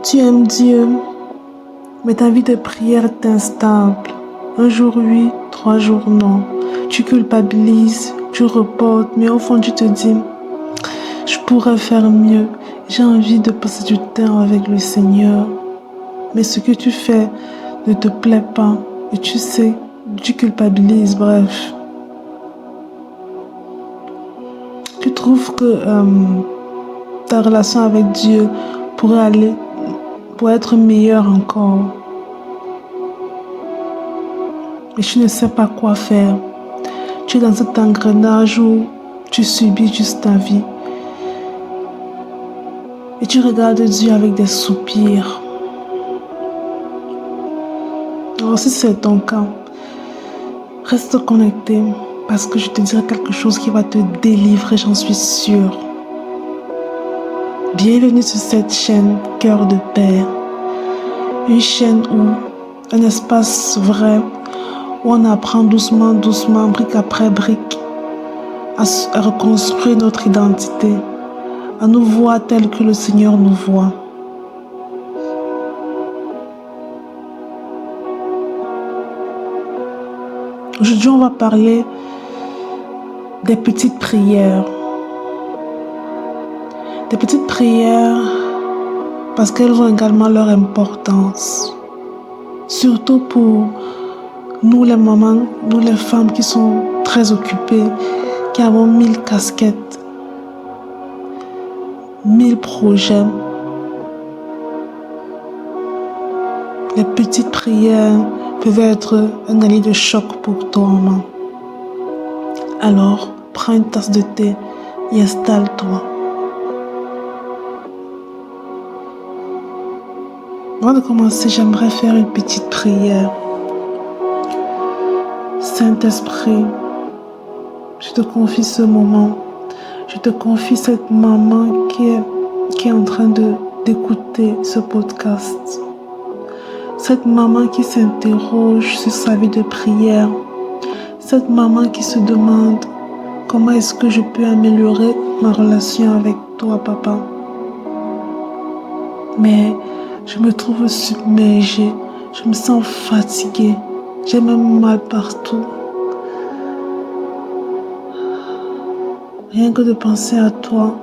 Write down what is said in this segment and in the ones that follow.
Tu aimes Dieu, mais ta vie de prière est instable. Un jour oui, 3 jours non. Tu culpabilises, tu reportes, mais au fond tu te dis, je pourrais faire mieux. J'ai envie de passer du temps avec le Seigneur. Mais ce que tu fais ne te plaît pas. Et tu sais, tu culpabilises, bref. Tu trouves que ta relation avec Dieu pourrait être meilleure encore. Mais tu ne sais pas quoi faire. Tu es dans cet engrenage où tu subis juste ta vie. Et tu regardes Dieu avec des soupirs. Alors si c'est ton cas, reste connecté parce que je te dirai quelque chose qui va te délivrer, j'en suis sûre. Bienvenue sur cette chaîne Cœur de Père. Une chaîne où un espace vrai, où on apprend doucement, brique après brique, à reconstruire notre identité, à nous voir tel que le Seigneur nous voit. Aujourd'hui, on va parler des petites prières. Des petites prières parce qu'elles ont également leur importance. Surtout pour nous les mamans, nous les femmes qui sont très occupées, qui avons 1000 casquettes, 1000 projets. Les petites prières peuvent être un allié de choc pour toi, maman. Alors, prends une tasse de thé et installe-toi. Avant de commencer, j'aimerais faire une petite prière. Saint-Esprit, je te confie ce moment. Je te confie cette maman qui est en train d'écouter ce podcast. Cette maman qui s'interroge sur sa vie de prière. Cette maman qui se demande comment est-ce que je peux améliorer ma relation avec toi, papa. Mais je me trouve submergée. Je me sens fatiguée. J'ai même mal partout. Rien que de penser à toi,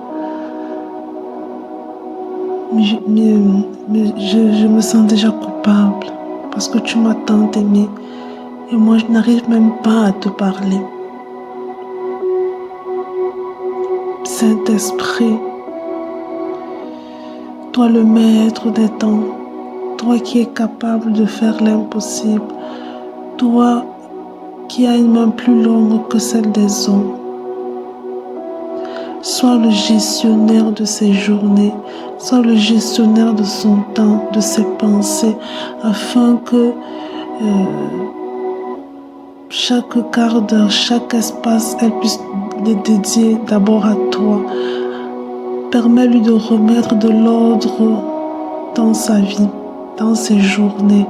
je me sens déjà coupable parce que tu m'as tant aimé et moi je n'arrive même pas à te parler. Saint-Esprit, toi le maître des temps, toi qui es capable de faire l'impossible, toi qui as une main plus longue que celle des hommes, sois le gestionnaire de ses journées, sois le gestionnaire de son temps, de ses pensées, afin que chaque quart d'heure, chaque espace, elle puisse le dédier d'abord à toi. Permets-lui de remettre de l'ordre dans sa vie, dans ses journées.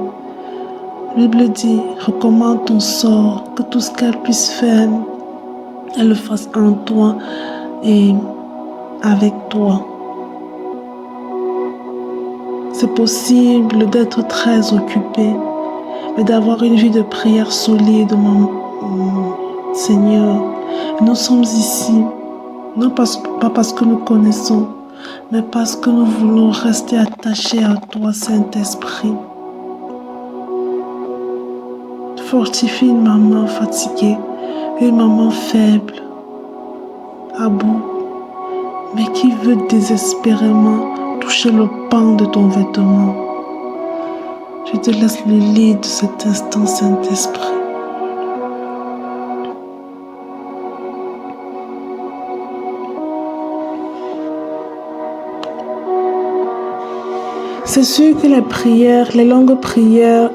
La Bible dit, recommande ton sort, que tout ce qu'elle puisse faire, elle le fasse en toi et avec toi. C'est possible d'être très occupé, mais d'avoir une vie de prière solide, mon Seigneur. Nous sommes ici, non pas parce que nous connaissons, mais parce que nous voulons rester attachés à toi, Saint-Esprit. Fortifie une maman fatiguée, une maman faible, à bout, mais qui veut désespérément toucher le pan de ton vêtement. Je te laisse le lead de cet instant, Saint-Esprit. C'est sûr que les prières, les longues prières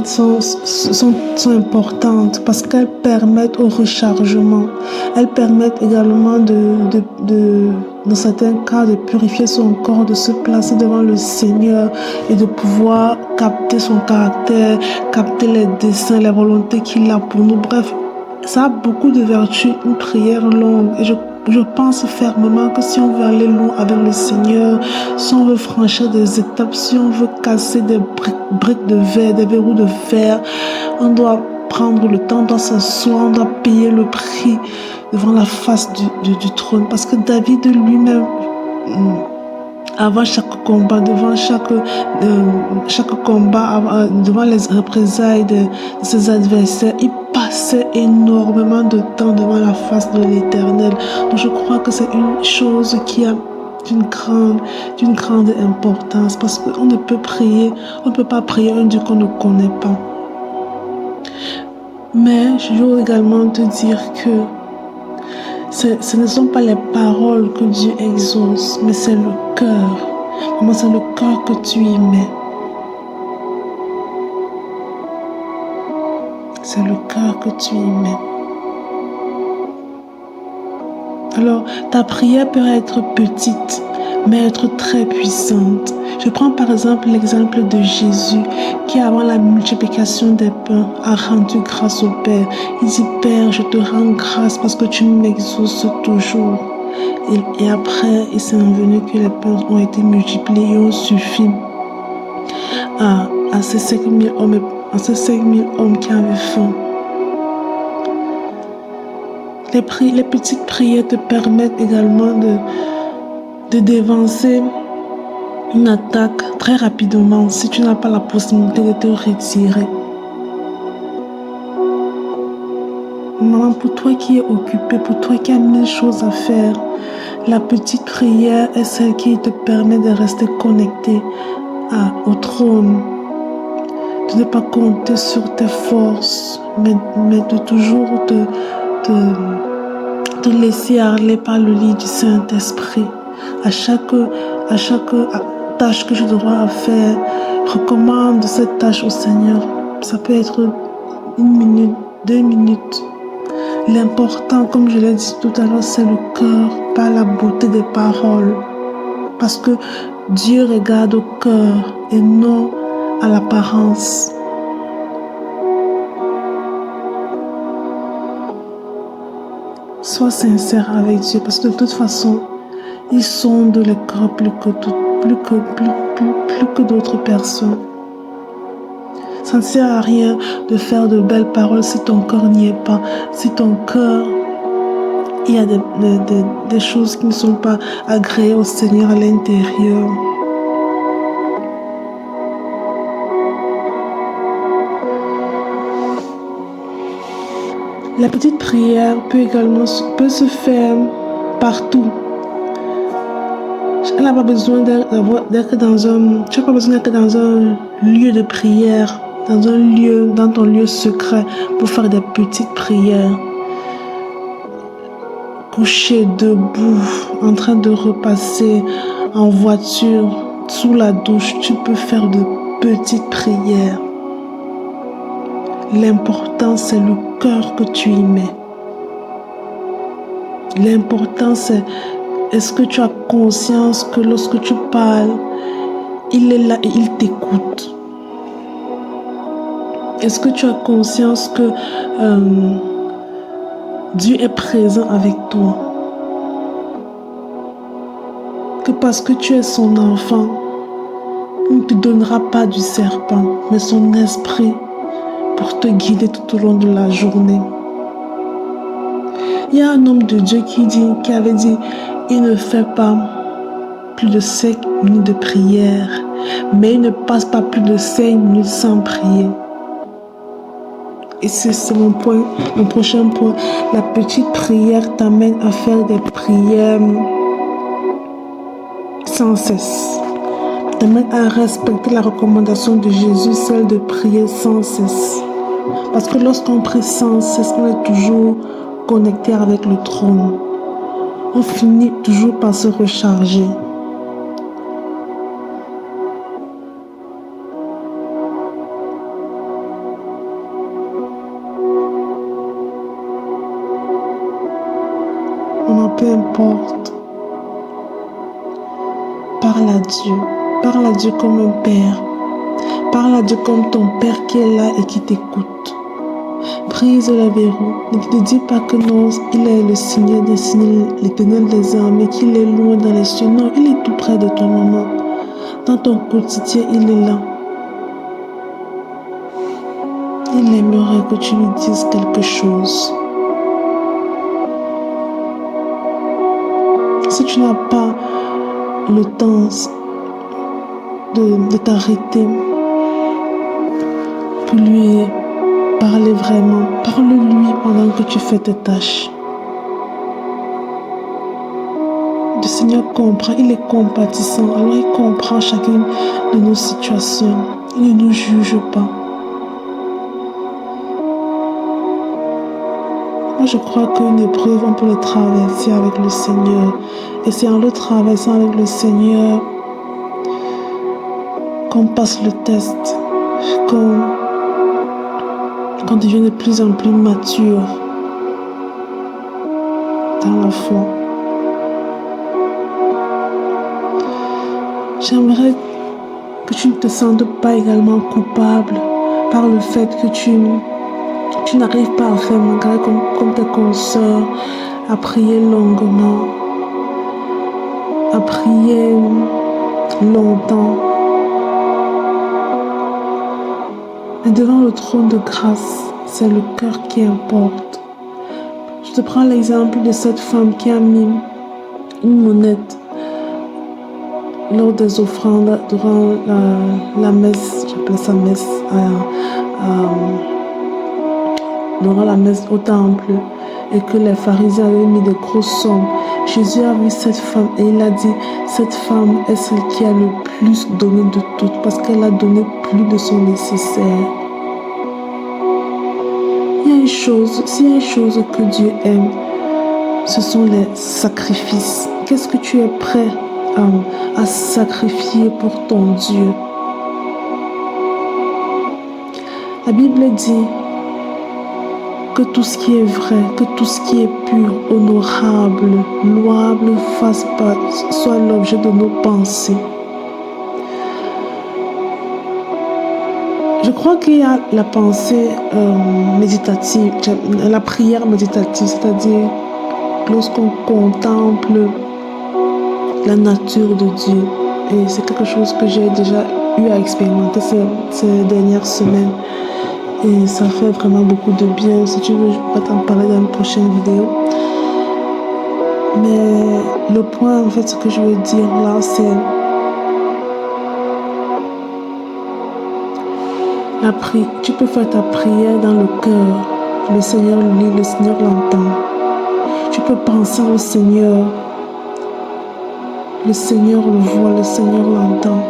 sont importantes parce qu'elles permettent au rechargement. Elles permettent également dans certains cas, de purifier son corps, de se placer devant le Seigneur et de pouvoir capter son caractère, capter les desseins, les volontés qu'il a pour nous. Bref, ça a beaucoup de vertus, une prière longue. Et je Je pense fermement que si on veut aller loin avec le Seigneur, si on veut franchir des étapes, si on veut casser des briques de verre, des verrous de fer, on doit prendre le temps, on doit s'asseoir, on doit payer le prix devant la face du trône. Parce que David lui-même, avant chaque combat, devant chaque combat, devant les représailles de ses adversaires, il passait énormément de temps devant la face de l'Éternel. Donc je crois que c'est une chose qui a d'une grande importance, parce qu'on ne peut pas prier un Dieu qu'on ne connaît pas. Mais je veux également te dire que ce ne sont pas les paroles que Dieu exauce, mais c'est le cœur. Maman, c'est le cœur que tu y mets. C'est le cœur que tu y mets. Alors, ta prière peut être petite, mais être très puissante. Je prends par exemple l'exemple de Jésus qui, avant la multiplication des pains, a rendu grâce au Père. Il dit, Père, je te rends grâce parce que tu m'exauces toujours. Et après, il s'est envenu que les pains ont été multipliés et ont suffi à ces 5000 hommes qui avaient faim. Les petites prières te permettent également de dévancer une attaque très rapidement si tu n'as pas la possibilité de te retirer. Maman, pour toi qui es occupé, pour toi qui as 1000 choses à faire, la petite prière est celle qui te permet de rester connecté au trône, de ne pas compter sur tes forces, mais de toujours te laisser aller par le lit du Saint-Esprit. À chaque tâche que je dois faire, recommande cette tâche au Seigneur. Ça peut être 1 minute, 2 minutes. L'important, comme je l'ai dit tout à l'heure, c'est le cœur, pas la beauté des paroles. Parce que Dieu regarde au cœur et non à l'apparence. Sois sincère avec Dieu, parce que de toute façon, il sonde les cœurs plus que d'autres personnes. Ça ne sert à rien de faire de belles paroles si ton cœur n'y est pas. Si ton cœur, il y a des choses qui ne sont pas agréées au Seigneur à l'intérieur. La petite prière peut se faire partout. Elle n'a pas besoin d'être dans un lieu de prière, dans ton lieu secret pour faire des petites prières. Couché, debout, en train de repasser en voiture, sous la douche, tu peux faire de petites prières. L'important, c'est le cœur que tu y mets. L'important, c'est est-ce que tu as conscience que lorsque tu parles, il est là et il t'écoute? Est-ce que tu as conscience que Dieu est présent avec toi? Que parce que tu es son enfant, il ne te donnera pas du serpent, mais son esprit pour te guider tout au long de la journée. Il y a un homme de Dieu qui avait dit, il ne fait pas plus de 5 minutes de prière, mais il ne passe pas plus de 5 minutes sans prier. Et c'est mon prochain point. La petite prière t'amène à faire des prières sans cesse. T'amène à respecter la recommandation de Jésus, celle de prier sans cesse. Parce que lorsqu'on prie sans cesse, on est toujours connecté avec le trône. On finit toujours par se recharger. Peu importe. Parle à Dieu. Parle à Dieu comme un père. Parle à Dieu comme ton père qui est là et qui t'écoute. brise les verrous. Ne te dis pas que non, il est le Seigneur des signes, l'Éternel des armées, qu'il est loin dans les cieux. Non, il est tout près de toi, maman. Dans ton quotidien, il est là. Il aimerait que tu lui dises quelque chose. Si tu n'as pas le temps de t'arrêter pour lui parler vraiment, parle-lui pendant que tu fais tes tâches. Le Seigneur comprend, il est compatissant, alors il comprend chacune de nos situations. Il ne nous juge pas. Moi, je crois qu'une épreuve, on peut le traverser avec le Seigneur. Et c'est en le traversant avec le Seigneur qu'on passe le test, qu'on devient de plus en plus mature dans la foi. J'aimerais que tu ne te sentes pas également coupable par le fait que tu n'arrives pas à faire malgré comme tes consoeurs, à prier longuement, à prier longtemps. Mais devant le trône de grâce, c'est le cœur qui importe. Je te prends l'exemple de cette femme qui a mis une monnaie lors des offrandes durant la messe, j'appelle ça messe, durant la messe au temple, et que les pharisiens avaient mis de grosses sommes. Jésus a vu cette femme et il a dit, cette femme est celle qui a le plus donné de toutes parce qu'elle a donné plus de son nécessaire. S'il y a une chose que Dieu aime, ce sont les sacrifices. Qu'est-ce que tu es prêt à sacrifier pour ton Dieu? La Bible dit que tout ce qui est vrai, que tout ce qui est pur, honorable, louable, soit l'objet de nos pensées. Je crois qu'il y a la pensée méditative, la prière méditative, c'est-à-dire lorsqu'on contemple la nature de Dieu. Et c'est quelque chose que j'ai déjà eu à expérimenter ces dernières semaines. Et ça fait vraiment beaucoup de bien. Si tu veux, je peux t'en parler dans une prochaine vidéo. Mais le point, en fait, ce que je veux dire là, c'est tu peux faire ta prière dans le cœur. Le Seigneur lit, le Seigneur l'entend. Tu peux penser au Seigneur. Le Seigneur le voit, le Seigneur l'entend.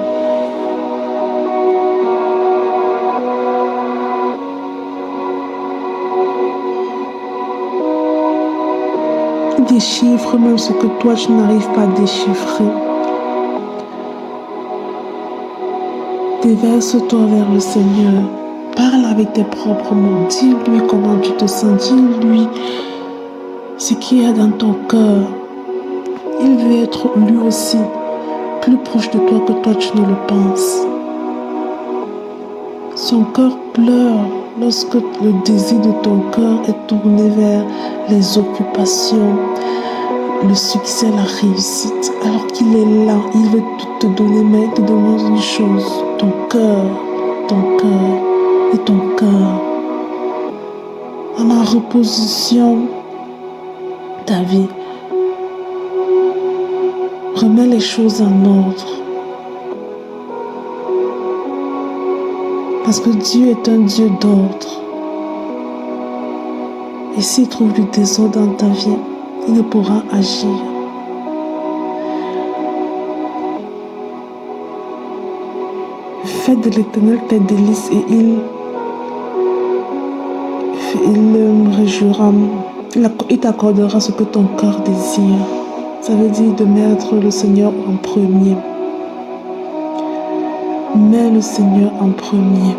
Il déchiffre même ce que toi tu n'arrives pas à déchiffrer. Déverse-toi vers le Seigneur. Parle avec tes propres mots. Dis-lui comment tu te sens. Dis-lui ce qu'il y a dans ton cœur. Il veut être lui aussi plus proche de toi que toi tu ne le penses. Son cœur pleure lorsque le désir de ton cœur est tourné vers les occupations, le succès, la réussite. Alors qu'il est là, il veut tout te donner, mais il te demande une chose, ton cœur et ton cœur. En la reposition ta vie. Remets les choses en ordre. Parce que Dieu est un Dieu d'ordre. Et s'il trouve du désordre dans ta vie, il ne pourra agir. Fais de l'Éternel tes délices et il t'accordera ce que ton cœur désire. Ça veut dire de mettre le Seigneur en premier. Mets le Seigneur en premier.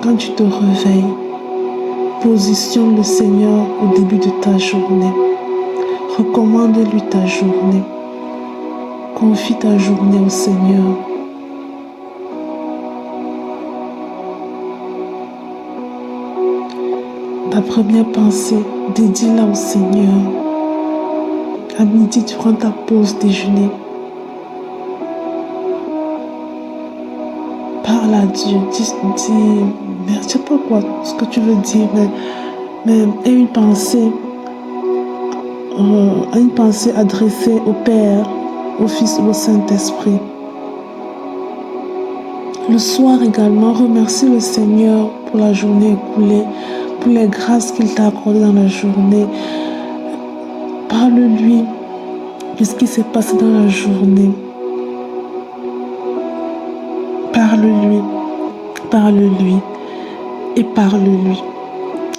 Quand tu te réveilles, positionne le Seigneur au début de ta journée. Recommande-lui ta journée. Confie ta journée au Seigneur. Ta première pensée, dédie-la au Seigneur. À midi, durant ta pause déjeuner, parle à Dieu. Dis, mais je ne sais pas quoi, ce que tu veux dire, mais aie une pensée adressée au Père, au Fils et au Saint-Esprit. Le soir également, remercie le Seigneur pour la journée écoulée, pour les grâces qu'il t'a accordées dans la journée. Parle-lui de ce qui s'est passé dans la journée. Parle-lui et parle-lui.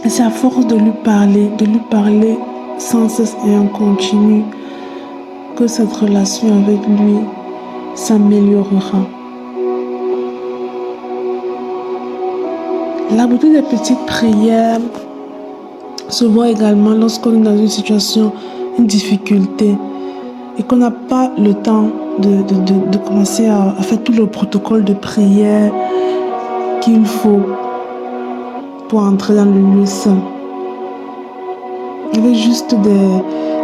Et c'est à force de lui parler sans cesse et en continu, que cette relation avec lui s'améliorera. La beauté des petites prières se voit également lorsqu'on est dans une situation, une difficulté, et qu'on n'a pas le temps de commencer à faire tout le protocole de prière qu'il faut pour entrer dans le lieu saint. Avec juste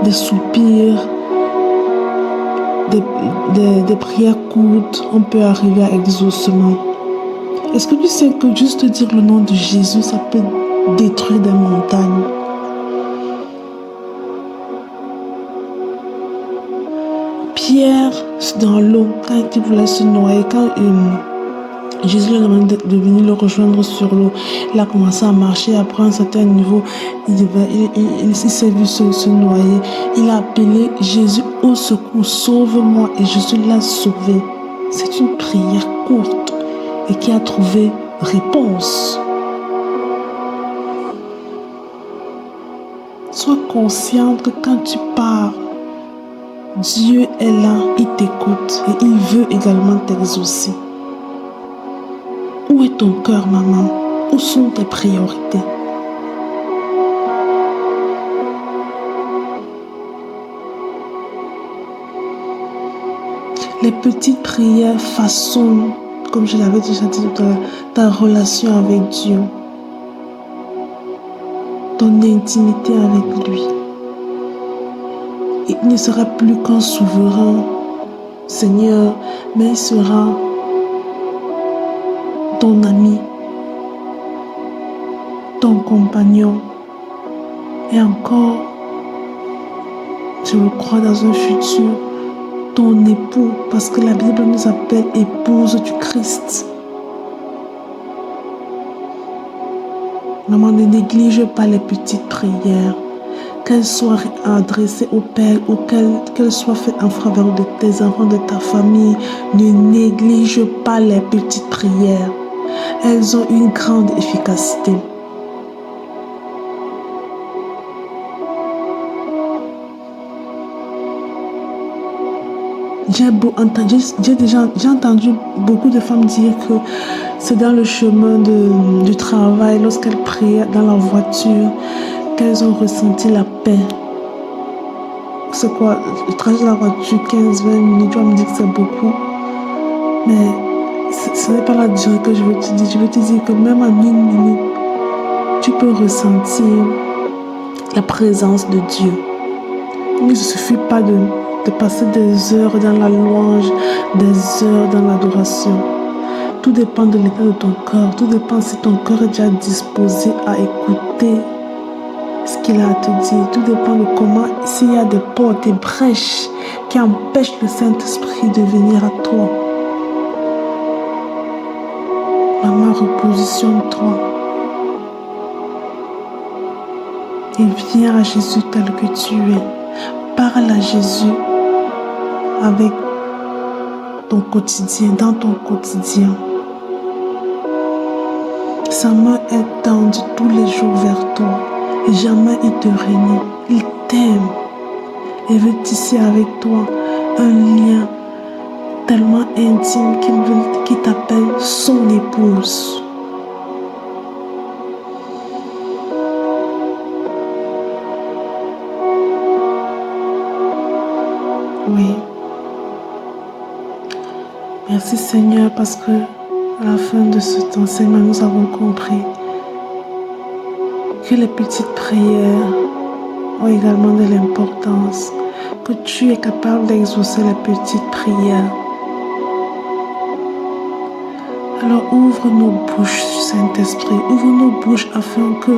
des soupirs, des prières courtes, on peut arriver à exaucement. Est-ce que tu sais que juste dire le nom de Jésus, ça peut détruire des montagnes? Pierre, dans l'eau, quand il voulait se noyer, quand Jésus lui a demandé de venir le rejoindre sur l'eau, il a commencé à marcher. Après un certain niveau, il s'est vu se noyer. Il a appelé Jésus au secours, sauve-moi, et Jésus l'a sauvé. C'est une prière courte et qui a trouvé réponse. Sois consciente que quand tu pars, Dieu est là, il t'écoute et il veut également t'exaucer. Où est ton cœur, maman? Où sont tes priorités? Les petites prières façonnent, comme je l'avais déjà dit tout à l'heure, ta relation avec Dieu, ton intimité avec lui. Il ne sera plus qu'un souverain, Seigneur, mais il sera ton ami, ton compagnon, et encore, je le crois, dans un futur, ton époux, parce que la Bible nous appelle épouse du Christ. Maman, ne néglige pas les petites prières, qu'elles soient adressées au Père ou qu'elles soient faites en faveur de tes enfants, de ta famille. Ne néglige pas les petites prières. Elles ont une grande efficacité. J'ai entendu beaucoup de femmes dire que c'est dans le chemin du travail, lorsqu'elles priaient dans la voiture, qu'elles ont ressenti la paix. C'est quoi? Le trajet de la voiture, 15-20 minutes, tu vas me dire que c'est beaucoup. Mais ce n'est pas la durée que je veux te dire. Je veux te dire que même à 1 minute, tu peux ressentir la présence de Dieu. Il ne suffit pas de passer des heures dans la louange, des heures dans l'adoration. Tout dépend de l'état de ton cœur. Tout dépend si ton cœur est déjà disposé à écouter ce qu'il a à te dire. Tout dépend de comment, s'il y a des portes, des brèches qui empêchent le Saint-Esprit de venir à toi. Maman, repositionne-toi. Et viens à Jésus tel que tu es. Parle à Jésus avec ton quotidien, dans ton quotidien. Sa main est tendue tous les jours vers toi. Et jamais il te renie. Il t'aime et veut tisser avec toi un lien tellement intime qu'il t'appelle son épouse. Oui. Merci Seigneur parce que à la fin de cet enseignement, nous avons compris que les petites prières ont également de l'importance, que tu es capable d'exaucer les petites prières. Alors ouvre nos bouches, Saint-Esprit, ouvre nos bouches afin que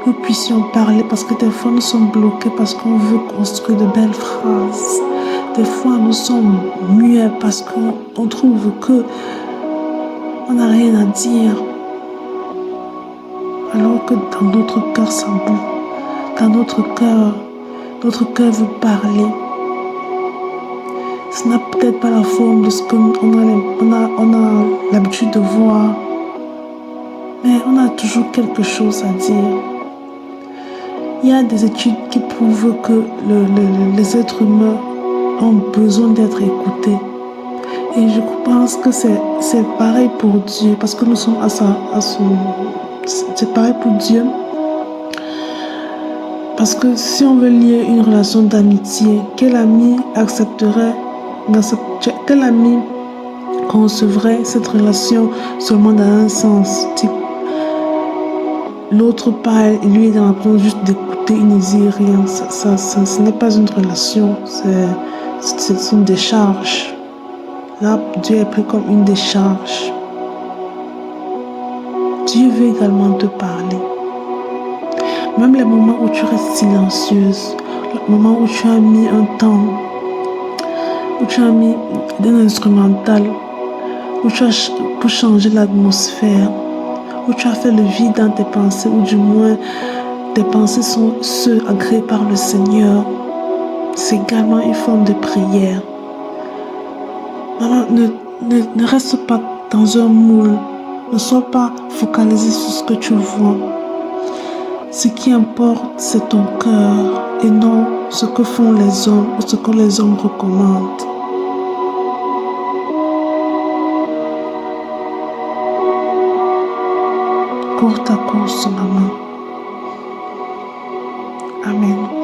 nous puissions parler, parce que des fois nous sommes bloqués parce qu'on veut construire de belles phrases. Des fois nous sommes muets parce qu'on trouve que on n'a rien à dire. Alors que dans notre cœur ça boue, dans notre cœur veut parler. Ce n'est peut-être pas la forme de ce qu'on a l'habitude de voir, mais on a toujours quelque chose à dire. Il y a des études qui prouvent que les êtres humains ont besoin d'être écoutés. Et je pense que c'est pareil pour Dieu, parce que nous sommes c'est pareil pour Dieu. Parce que si on veut lier une relation d'amitié, quel ami accepterait, quel ami concevrait cette relation seulement dans un sens, type l'autre parle et lui est dans la position juste d'écouter, il ne dit rien. Ce n'est pas une relation, c'est une décharge. Là, Dieu est pris comme une décharge. Dieu veut également te parler. Même les moments où tu restes silencieuse, le moment où tu as mis un temps, où tu as mis un instrumental, pour changer l'atmosphère, où tu as fait le vide dans tes pensées, ou du moins tes pensées sont ceux agréés par le Seigneur. C'est également une forme de prière. Maman, ne reste pas dans un moule. Ne sois pas focalisé sur ce que tu vois. Ce qui importe, c'est ton cœur et non ce que font les hommes ou ce que les hommes recommandent. Cours ta course, maman. Amen.